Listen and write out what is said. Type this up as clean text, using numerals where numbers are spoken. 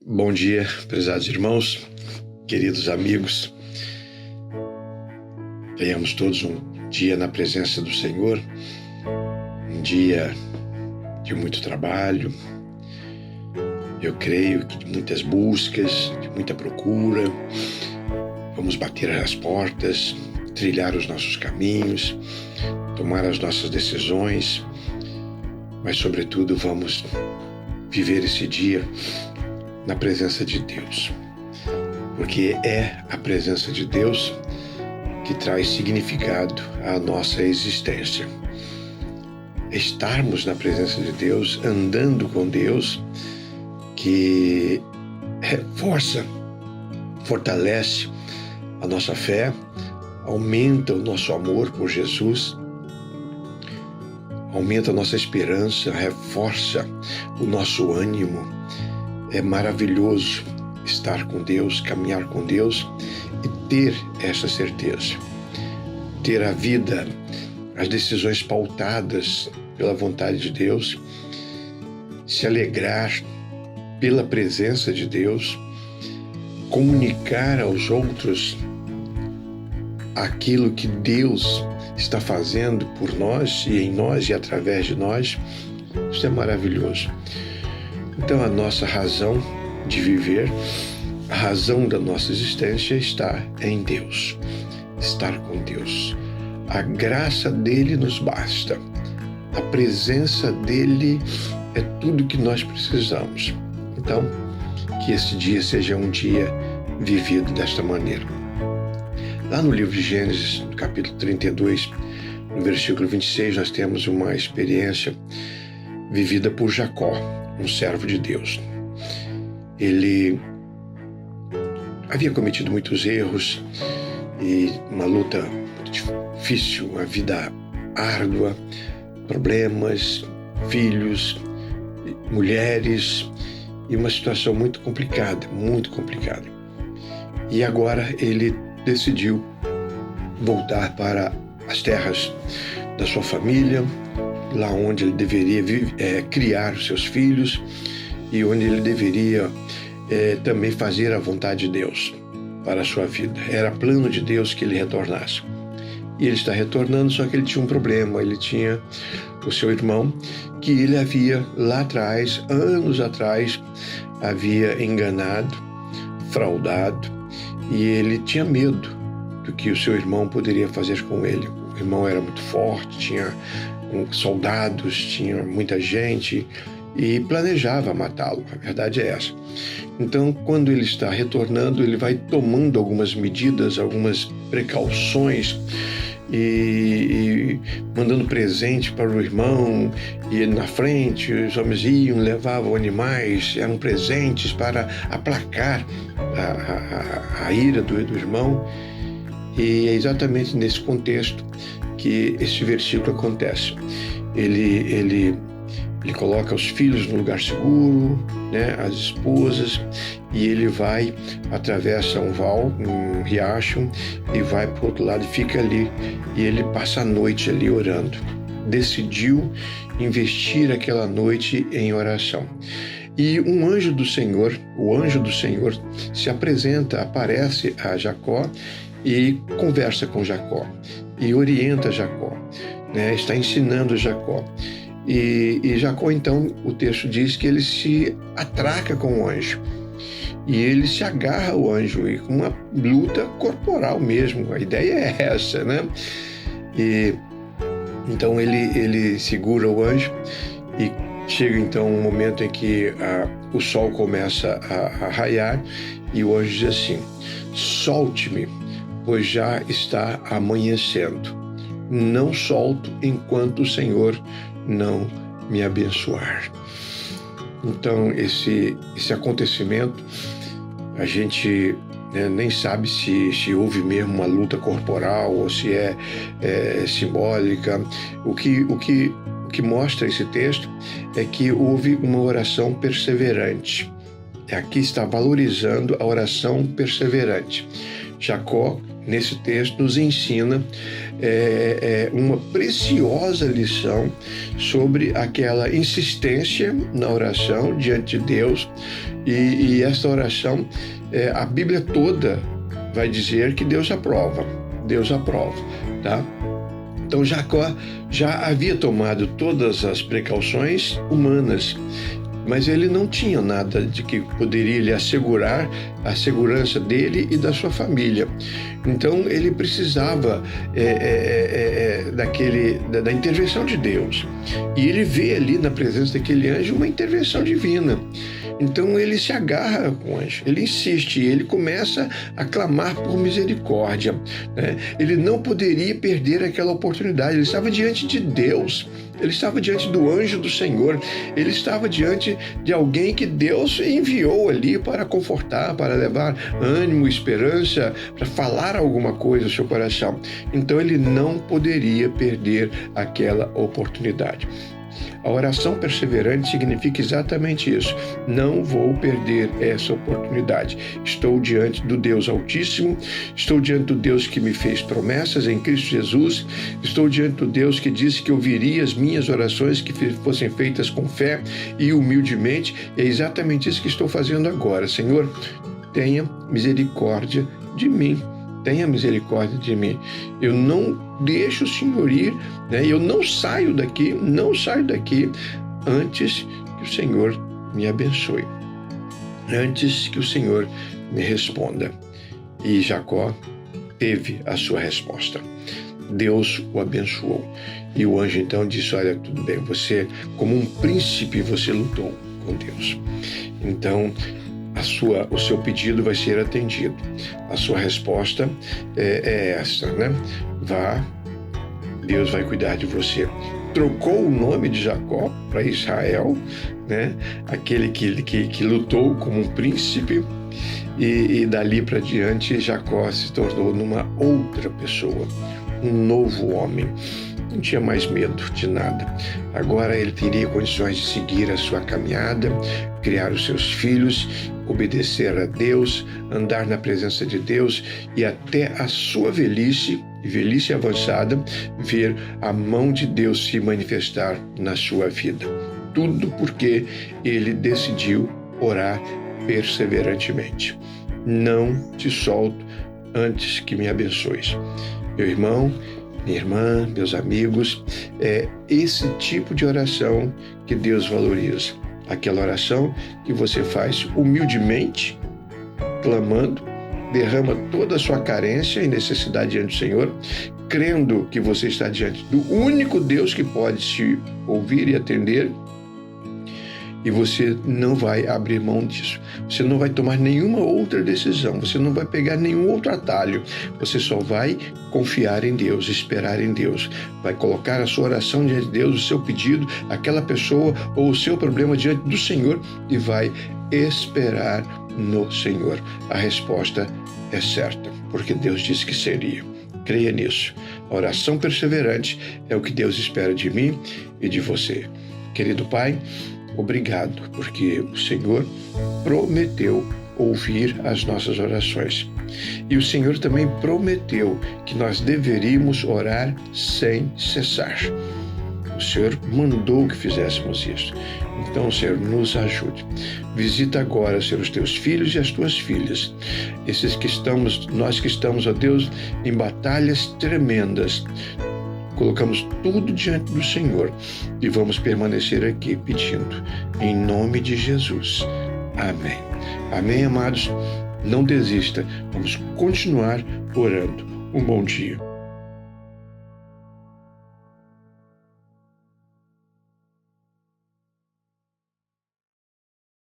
Bom dia, prezados irmãos, queridos amigos. Tenhamos todos um dia na presença do Senhor, um dia de muito trabalho, eu creio que de muitas buscas, de muita procura. Vamos bater as portas, trilhar os nossos caminhos, tomar as nossas decisões, mas sobretudo vamos viver esse dia na presença de Deus, porque é a presença de Deus que traz significado à nossa existência. Estarmos na presença de Deus, andando com Deus, que reforça, fortalece a nossa fé, aumenta o nosso amor por Jesus, aumenta a nossa esperança, reforça o nosso ânimo. É maravilhoso estar com Deus, caminhar com Deus e ter essa certeza. Ter a vida, as decisões pautadas pela vontade de Deus, se alegrar pela presença de Deus, comunicar aos outros aquilo que Deus está fazendo por nós e em nós e através de nós. Isso é maravilhoso. Então a nossa razão de viver, a razão da nossa existência está em Deus, estar com Deus. A graça dele nos basta, a presença dele é tudo que nós precisamos. Então, que esse dia seja um dia vivido desta maneira. Lá no livro de Gênesis, no capítulo 32, no versículo 26, nós temos uma experiência vivida por Jacó, um servo de Deus. Ele havia cometido muitos erros e uma luta muito difícil, uma vida árdua, problemas, filhos, mulheres e uma situação muito complicada, muito complicada. E agora ele decidiu voltar para as terras da sua família, lá onde ele deveria criar os seus filhos e onde ele deveria também fazer a vontade de Deus para a sua vida. Era plano de Deus que ele retornasse. E ele está retornando, só que ele tinha um problema. Ele tinha o seu irmão que ele havia lá atrás, anos atrás, havia enganado, fraudado, e ele tinha medo do que o seu irmão poderia fazer com ele. O irmão era muito forte, tinha soldados, tinha muita gente e planejava matá-lo. A verdade é essa. Então, quando ele está retornando, ele vai tomando algumas medidas, algumas precauções e mandando presente para o irmão, e na frente os homens iam, levavam animais, eram presentes para aplacar a ira do irmão. E é exatamente nesse contexto que esse versículo acontece. Ele coloca os filhos no lugar seguro, né, as esposas, e ele vai, atravessa um riacho, e vai para o outro lado e fica ali. E ele passa a noite ali orando. Decidiu investir aquela noite em oração. E um anjo do Senhor, o anjo do Senhor, se apresenta, aparece a Jacó e conversa com Jacó e orienta Jacó, né? Está ensinando Jacó. E Jacó, então, o texto diz que ele se atraca com o anjo e ele se agarra ao anjo, e com uma luta corporal mesmo. A ideia é essa, né? E então ele segura o anjo e chega então um momento em que o sol começa a raiar e o anjo diz assim: solte-me, pois já está amanhecendo. Não solto enquanto o Senhor não me abençoar. Então, esse acontecimento, a gente nem sabe se houve mesmo uma luta corporal ou se é simbólica. O que mostra esse texto é que houve uma oração perseverante. Aqui está valorizando a oração perseverante. Jacó, nesse texto, nos ensina uma preciosa lição sobre aquela insistência na oração diante de Deus. E esta oração, a Bíblia toda vai dizer que Deus aprova, tá? Então Jacó já havia tomado todas as precauções humanas, mas ele não tinha nada de que poderia lhe assegurar a segurança dele e da sua família. Então ele precisava da intervenção de Deus. E ele vê ali na presença daquele anjo uma intervenção divina. Então ele se agarra com o anjo, ele insiste, ele começa a clamar por misericórdia, né? Ele não poderia perder aquela oportunidade, ele estava diante de Deus, ele estava diante do anjo do Senhor, ele estava diante de alguém que Deus enviou ali para confortar, para levar ânimo, esperança, para falar alguma coisa ao seu coração. Então ele não poderia perder aquela oportunidade. A oração perseverante significa exatamente isso. Não vou perder essa oportunidade. Estou diante do Deus Altíssimo, estou diante do Deus que me fez promessas em Cristo Jesus, estou diante do Deus que disse que ouviria as minhas orações que fossem feitas com fé e humildemente. É exatamente isso que estou fazendo agora. Senhor, tenha misericórdia de mim. Tenha misericórdia de mim. Eu não deixo o Senhor ir, né? Eu não saio daqui antes que o Senhor me abençoe, antes que o Senhor me responda. E Jacó teve a sua resposta. Deus o abençoou. E o anjo então disse: olha, tudo bem, você, como um príncipe, você lutou com Deus. Então, o seu pedido vai ser atendido. A sua resposta é essa, né? Vá, Deus vai cuidar de você. Trocou o nome de Jacó para Israel, né? Aquele que lutou como um príncipe, e dali para diante Jacó se tornou numa outra pessoa, um novo homem. Não tinha mais medo de nada. Agora ele teria condições de seguir a sua caminhada, criar os seus filhos, obedecer a Deus, andar na presença de Deus e até a sua velhice avançada, ver a mão de Deus se manifestar na sua vida. Tudo porque ele decidiu orar perseverantemente. Não te solto antes que me abençoes. Meu irmão, minha irmã, meus amigos, é esse tipo de oração que Deus valoriza. Aquela oração que você faz humildemente, clamando, derrama toda a sua carência e necessidade diante do Senhor, crendo que você está diante do único Deus que pode te ouvir e atender, e você não vai abrir mão disso. Você não vai tomar nenhuma outra decisão, você não vai pegar nenhum outro atalho, você só vai confiar em Deus, esperar em Deus. Vai colocar a sua oração diante de Deus, o seu pedido, aquela pessoa ou o seu problema diante do Senhor e vai esperar no Senhor. A resposta é certa, porque Deus disse que seria. Creia nisso. A oração perseverante é o que Deus espera de mim e de você. Querido Pai, obrigado, porque o Senhor prometeu ouvir as nossas orações. E o Senhor também prometeu que nós deveríamos orar sem cessar. O Senhor mandou que fizéssemos isso. Então, Senhor, nos ajude. Visita agora, Senhor, os teus filhos e as tuas filhas. Nós que estamos, ó Deus, em batalhas tremendas. Colocamos tudo diante do Senhor e vamos permanecer aqui pedindo, em nome de Jesus. Amém. Amém, amados? Não desista. Vamos continuar orando. Um bom dia.